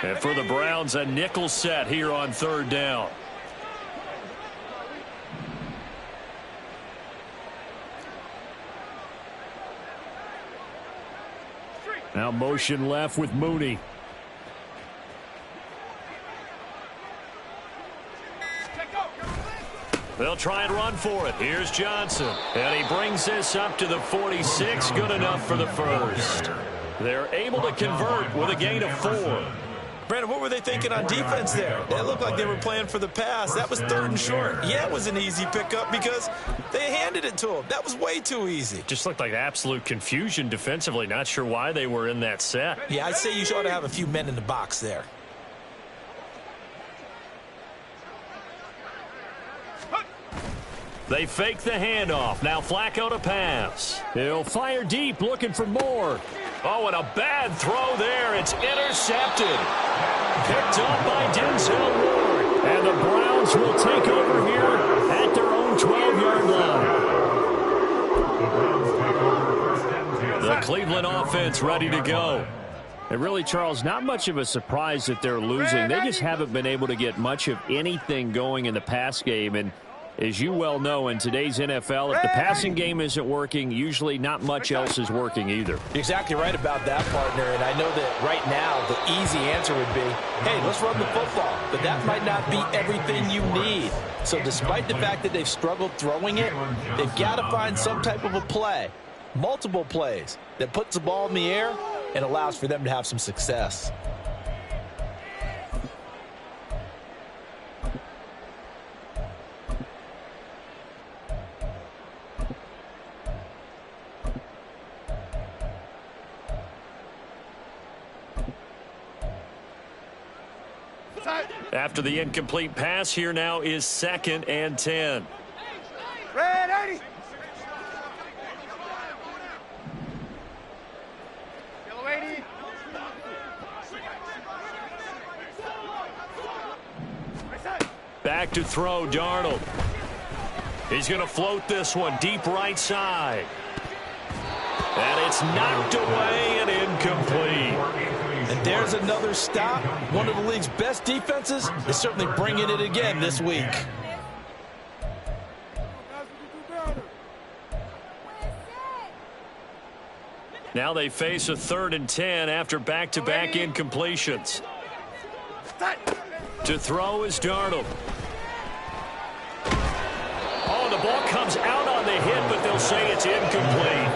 And for the Browns, a nickel set here on 3rd down. Now motion left with Mooney. They'll try and run for it. Here's Johnson. And he brings this up to the 46. Good enough for the first. They're able to convert with a gain of 4. Brandon, what were they thinking on defense there? They looked like they were playing for the pass. That was 3rd and short. Yeah, it was an easy pickup because they handed it to him. That was way too easy. Just looked like absolute confusion defensively. Not sure why they were in that set. Yeah, I'd say you ought to have a few men in the box there. They fake the handoff. Now Flacco to pass. He'll fire deep, looking for more. Oh, and a bad throw there. It's intercepted. Picked up by Denzel Ward. And the Browns will take over here at their own 12 Cleveland offense ready to go. And really, Charles, not much of a surprise that they're losing. They just haven't been able to get much of anything going in the pass game. And as you well know, in today's NFL, if the passing game isn't working, usually not much else is working either. You're exactly right about that, partner. And I know that right now the easy answer would be, hey, let's run the football. But that might not be everything you need. So despite the fact that they've struggled throwing it, they've got to find some type of a play, multiple plays, that puts the ball in the air and allows for them to have some success. After the incomplete pass, here now is 2nd and 10. Red 80. Yellow 80. Back to throw, Darnold. He's going to float this one deep right side. And it's knocked away and incomplete. And there's another stop. One of the league's best defenses is certainly bringing it again this week. Now they face a 3rd and 10 after back-to-back incompletions. To throw is Darnold. Oh, the ball comes out on the hit, but they'll say it's incomplete.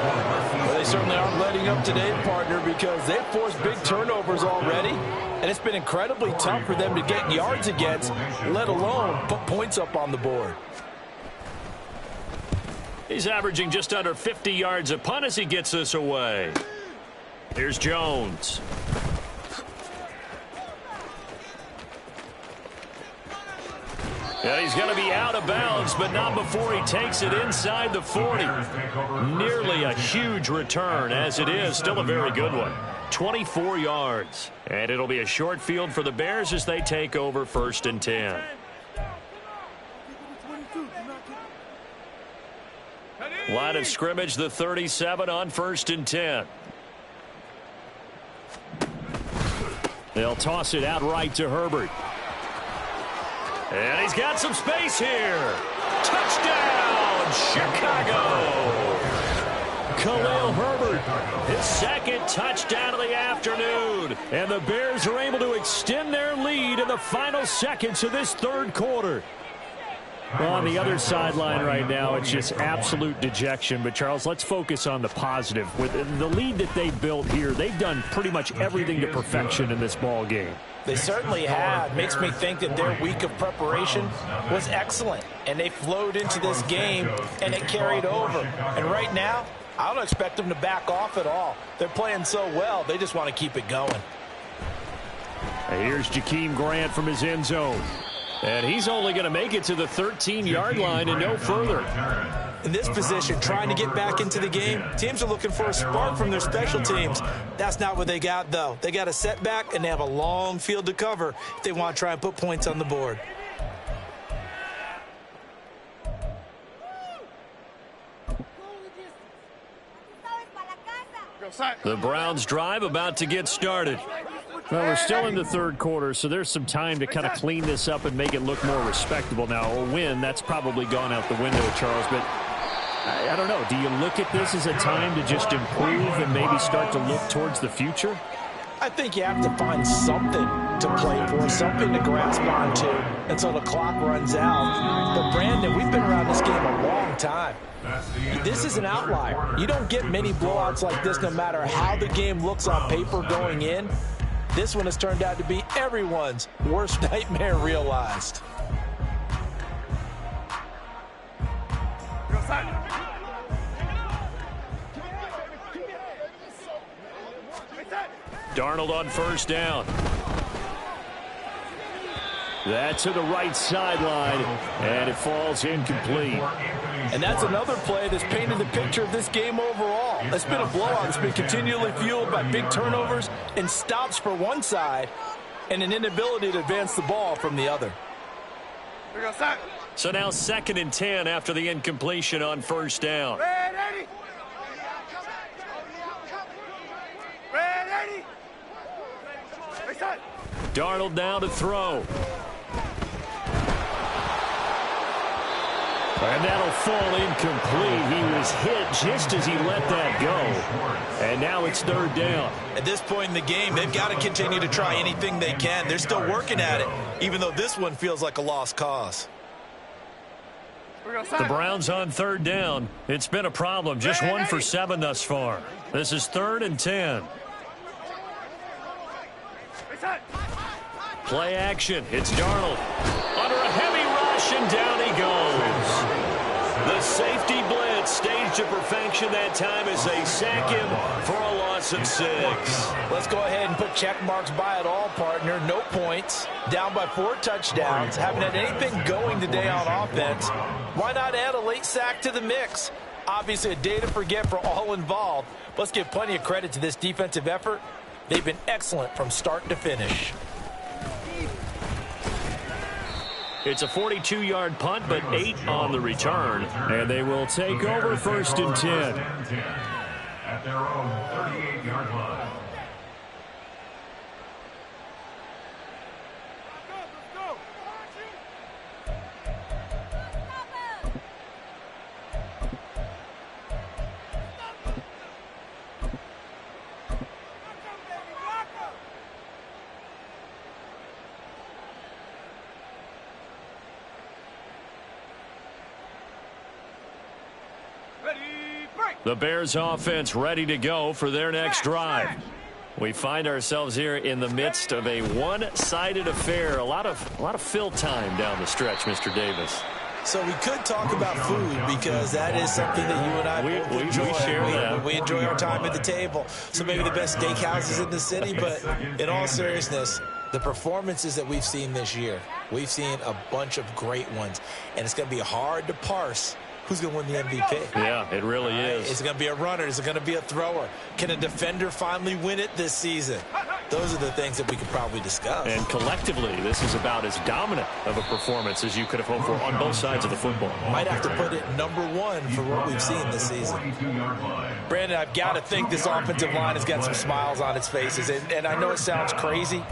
Well, they certainly aren't letting up today, partner, because they've forced big turnovers already, and it's been incredibly tough for them to get yards against, let alone put points up on the board. He's averaging just under 50 yards a punt as he gets this away. Here's Jones. And he's going to be out of bounds, but not before he takes it inside the 40. Nearly a huge return, as it is. Still a very good one. 24 yards. And it'll be a short field for the Bears as they take over 1st and 10. Line of scrimmage, the 37 on 1st and 10. They'll toss it out right to Herbert. And he's got some space here. Touchdown, Chicago. Khalil Herbert, his 2nd touchdown of the afternoon. And the Bears are able to extend their lead in the final seconds of this 3rd quarter. Well, on the other sideline right now, it's just absolute dejection. But, Charles, let's focus on the positive. With the lead that they built here, they've done pretty much everything to perfection in this ball game. They certainly have. Makes me think that their week of preparation was excellent. And they flowed into this game, and it carried over. And right now, I don't expect them to back off at all. They're playing so well, they just want to keep it going. And here's Jakeem Grant from his end zone. And he's only going to make it to the 13-yard line and no further. In this position, trying to get back into the game, teams are looking for a spark from their special teams. That's not what they got, though. They got a setback, and they have a long field to cover if they want to try and put points on the board. The Browns drive about to get started. Well, we're still in the 3rd quarter, so there's some time to kind of clean this up and make it look more respectable. Now, a win, that's probably gone out the window, Charles, but I don't know. Do you look at this as a time to just improve and maybe start to look towards the future? I think you have to find something to play for, something to grasp onto until the clock runs out. But, Brandon, we've been around this game a long time. This is an outlier. You don't get many blowouts like this no matter how the game looks on paper going in. This one has turned out to be everyone's worst nightmare realized. Darnold on 1st down. That's to the right sideline, and it falls incomplete. And that's another play that's painted the picture of this game overall. It's been a blowout. It's been continually fueled by big turnovers and stops for one side and an inability to advance the ball from the other. So now 2nd and 10 after the incompletion on 1st down. Darnold now to throw. And that'll fall incomplete. He was hit just as he let that go. And now it's third down. At this point in the game, they've got to continue to try anything they can. They're still working at it, even though this one feels like a lost cause. The Browns on third down. It's been a problem. Just 1 for 7 thus far. This is 3rd and 10. Play action. It's Darnold. Under a heavy rush, and down he goes. The safety blitz staged to perfection that time as they sack him for a loss of 6. Let's go ahead and put check marks by it all, partner. No points. Down by 4 touchdowns. Haven't had anything going today on offense. Why not add a late sack to the mix? Obviously a day to forget for all involved. Let's give plenty of credit to this defensive effort. They've been excellent from start to finish. It's a 42-yard punt, but 8 on the return. And they will take over 1st and 10. At their own 38-yard line. The Bears offense ready to go for their next drive. We find ourselves here in the midst of a one-sided affair. A lot of fill time down the stretch, Mr. Davis. So we could talk about food because that is something that you and I both enjoy. We share that. We enjoy our time at the table. So maybe the best steakhouses in the city, but in all seriousness, the performances that we've seen this year, we've seen a bunch of great ones, and it's going to be hard to parse who's going to win the MVP. Yeah, it really is. Is it going to be a runner? Is it going to be a thrower? Can a defender finally win it this season? Those are the things that we could probably discuss. And collectively, this is about as dominant of a performance as you could have hoped for on both sides of the football. Might have to put it #1 for what we've seen this season. Brandon, I've got to think this offensive line has got some smiles on its faces. And I know it sounds crazy,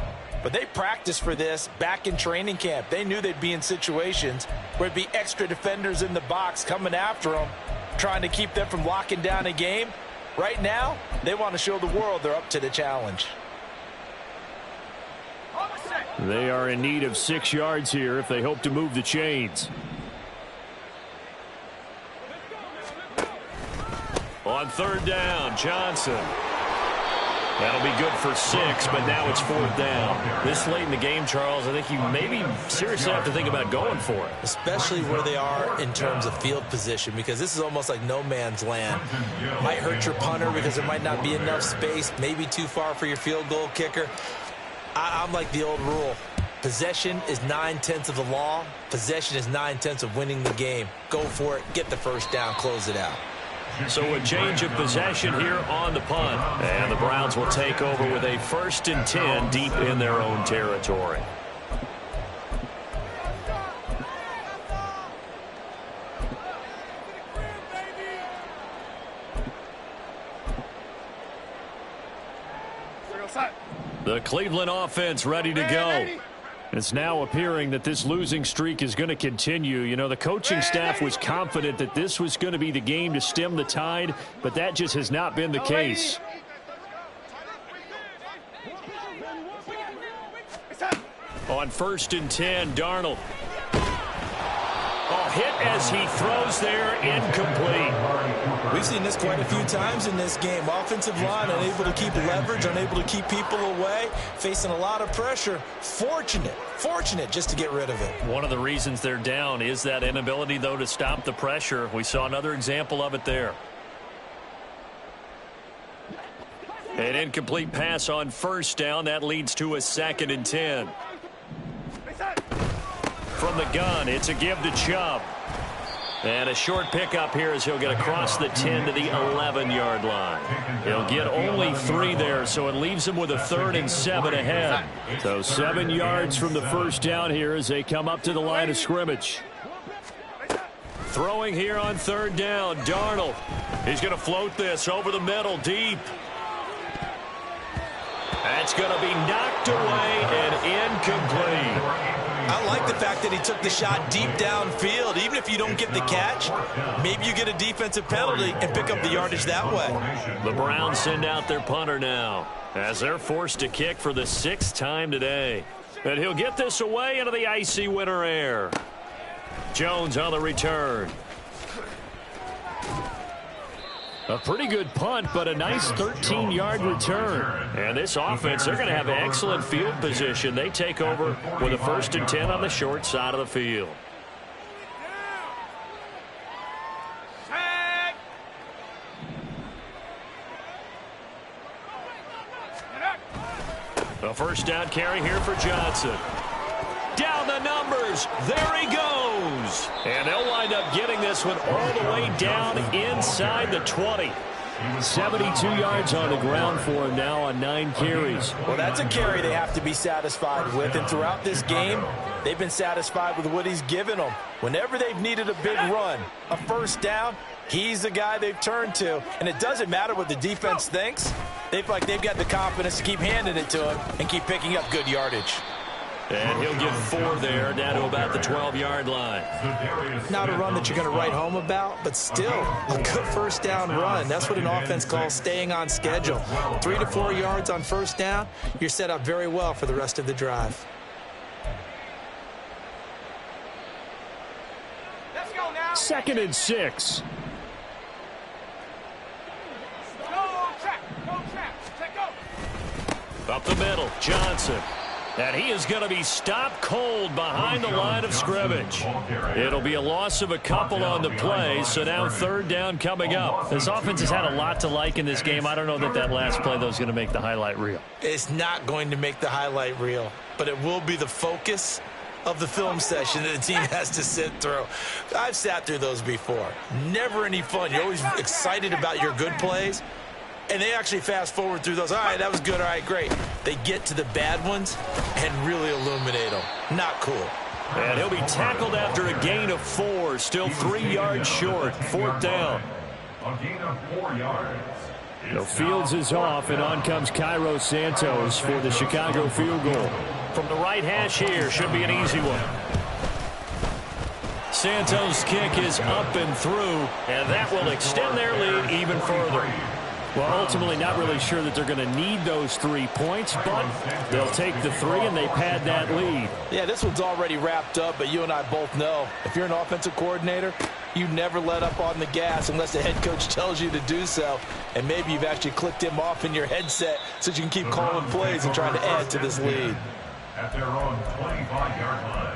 but they practiced for this back in training camp. They knew they'd be in situations where there'd be extra defenders in the box coming after them, trying to keep them from locking down a game. Right now, they want to show the world they're up to the challenge. They are in need of 6 yards here if they hope to move the chains. On third down, Johnson. That'll be good for 6, but now it's 4th down. This late in the game, Charles, I think you maybe seriously have to think about going for it. Especially where they are in terms of field position, because this is almost like no man's land. Might hurt your punter because there might not be enough space, maybe too far for your field goal kicker. I'm like the old rule. Possession is 9/10 of the law. Possession is 9/10 of winning the game. Go for it. Get the first down. Close it out. So a change of possession here on the punt. And the Browns will take over with a 1st and 10 deep in their own territory. The Cleveland offense ready to go. It's now appearing that this losing streak is going to continue. You know, the coaching staff was confident that this was going to be the game to stem the tide, but that just has not been the case. On 1st and 10, Darnold. Oh, hit as he throws there, incomplete. We've seen this quite a few times in this game. Offensive line unable to keep leverage, unable to keep people away, facing a lot of pressure. Fortunate just to get rid of it. One of the reasons they're down is that inability, though, to stop the pressure. We saw another example of it there. An incomplete pass on 1st down. That leads to a 2nd and 10. From the gun, it's a give to Chubb. And a short pickup here as he'll get across the 10 to the 11-yard line. He'll get only 3 there, so it leaves him with a 3rd and 7 ahead. So 7 yards from the first down here as they come up to the line of scrimmage. Throwing here on 3rd down, Darnold. He's going to float this over the middle deep. And It's going to be knocked away and incomplete. I like the fact that he took the shot deep downfield. Even if you don't get the catch, maybe you get a defensive penalty and pick up the yardage that way. The Browns send out their punter now as they're forced to kick for the 6th time today. And he'll get this away into the icy winter air. Jones on the return. A pretty good punt, but a nice 13-yard return. And this offense, they're going to have excellent field position. They take over with a 1st and 10 on the short side of the field. A 1st down carry here for Johnson. Down the numbers. There he goes. And they'll wind up getting this one all the way down inside the 20. 72 yards on the ground for him now on 9 carries. Well, that's a carry they have to be satisfied with. And throughout this game, they've been satisfied with what he's given them. Whenever they've needed a big run, a 1st down, he's the guy they've turned to. And it doesn't matter what the defense thinks. They feel like they've got the confidence to keep handing it to him and keep picking up good yardage. And he'll get 4 there, down to about the 12-yard line. Not a run that you're going to write home about, but still a good 1st down run. That's what an offense calls staying on schedule. 3 to 4 yards on 1st down, you're set up very well for the rest of the drive. Let's go now. 2nd and 6. Go track. Check go. Up the middle, Johnson. And he is going to be stopped cold behind the line of scrimmage. It'll be a loss of a couple on the play, so now 3rd down coming up. This offense has had a lot to like in this game. I don't know that last play, though, is going to make the highlight reel. It's not going to make the highlight reel, but it will be the focus of the film session that the team has to sit through. I've sat through those before. Never any fun. You're always excited about your good plays. And they actually fast forward through those. All right, that was good. All right, great. They get to the bad ones and really illuminate them. Not cool. And he'll be tackled after a gain of 4. Still 3 yards short. 4th down. A gain of 4 yards. The Fields is off, and on comes Cairo Santos for the Chicago field goal. From the right hash here, should be an easy one. Santos' kick is up and through, and that will extend their lead even further. Well, ultimately not really sure that they're going to need those 3 points, but they'll take the 3 and they pad that lead. Yeah, this one's already wrapped up, but you and I both know if you're an offensive coordinator, you never let up on the gas unless the head coach tells you to do so. And maybe you've actually clicked him off in your headset so you can keep calling plays and trying to add to this lead. At their own 25-yard line.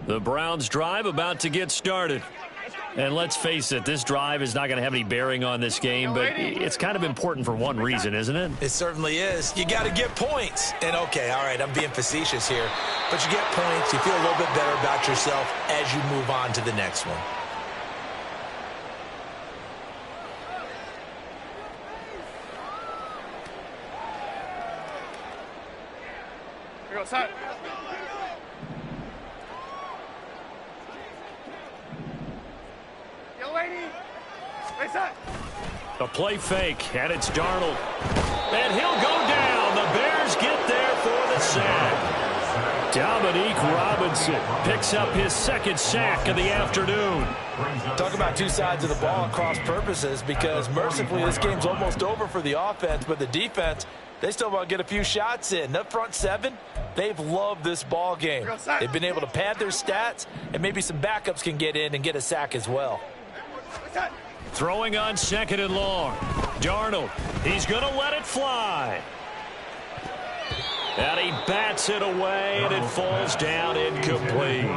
The Browns drive about to get started. And let's face it, this drive is not going to have any bearing on this game, but it's kind of important for one reason, isn't it? It certainly is. You got to get points. And, okay, all right, I'm being facetious here. But you get points. You feel a little bit better about yourself as you move on to the next one. Here goes side. Yellow 80. Right side. A play fake, and it's Darnold. And he'll go down. The Bears get there for the sack. Dominique Robinson picks up his 2nd sack of the afternoon. Talk about 2 sides of the ball and cross purposes, because mercifully this game's almost over for the offense, but the defense, they still want to get a few shots in. That front 7, they've loved this ball game. They've been able to pad their stats, and maybe some backups can get in and get a sack as well. Throwing on 2nd and long. Darnold, he's going to let it fly. And he bats it away, and it falls down incomplete.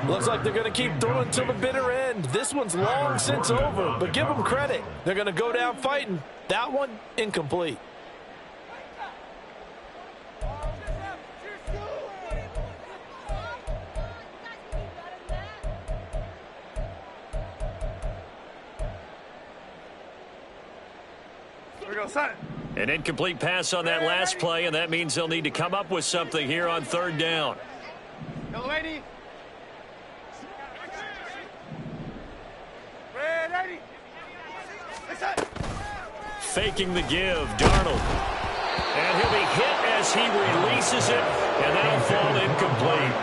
Looks like they're going to keep throwing till the bitter end. This one's long since over, but give them credit. They're going to go down fighting. That one, incomplete. Here we go, side. An incomplete pass on that last play, and that means they'll need to come up with something here on third down. Go, lady. Ready. Faking the give, Darnold. And he'll be hit as he releases it, and that'll fall incomplete.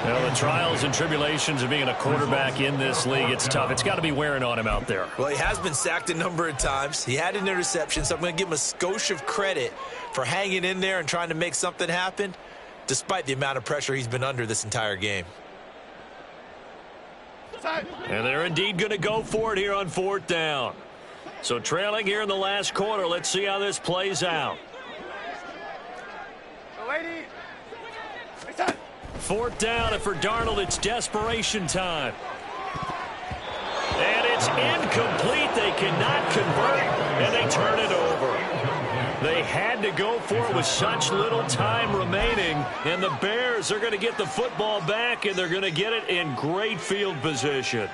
Well, the trials and tribulations of being a quarterback in this league, it's tough. It's got to be wearing on him out there. Well, he has been sacked a number of times. He had an interception, so I'm going to give him a skosh of credit for hanging in there and trying to make something happen, despite the amount of pressure he's been under this entire game. And they're indeed going to go for it here on fourth down. So trailing here in the last quarter, let's see how this plays out. Fourth down, and for Darnold, it's desperation time. And it's incomplete. They cannot convert, and they turn it over. They had to go for it with such little time remaining, and the Bears are going to get the football back, and they're going to get it in great field position.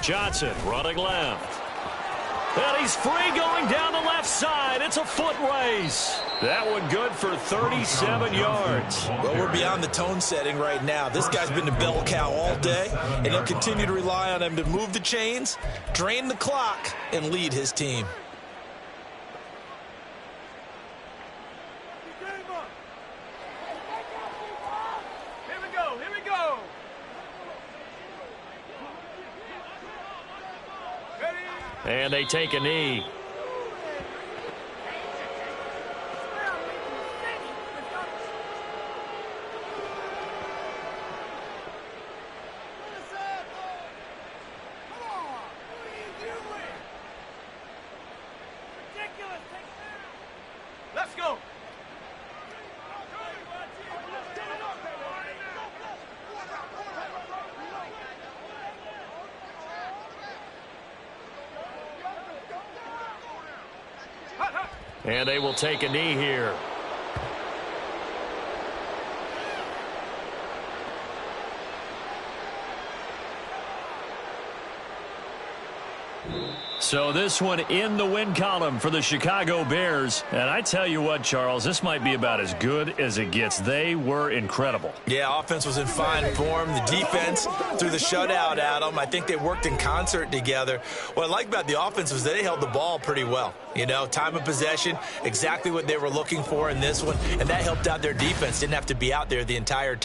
Johnson running left. And he's free going down the left side. It's a foot race. That one good for 37 yards. Well, we're beyond the tone setting right now. This guy's been the bell cow all day, and he'll continue to rely on him to move the chains, drain the clock, and lead his team. Here we go. And they take a knee. Let's go. And they will take a knee here. So this one in the win column for the Chicago Bears. And I tell you what, Charles, this might be about as good as it gets. They were incredible. Yeah, offense was in fine form. The defense threw the shutout at them. I think they worked in concert together. What I like about the offense was they held the ball pretty well. You know, time of possession, exactly what they were looking for in this one. And that helped out their defense. Didn't have to be out there the entire time.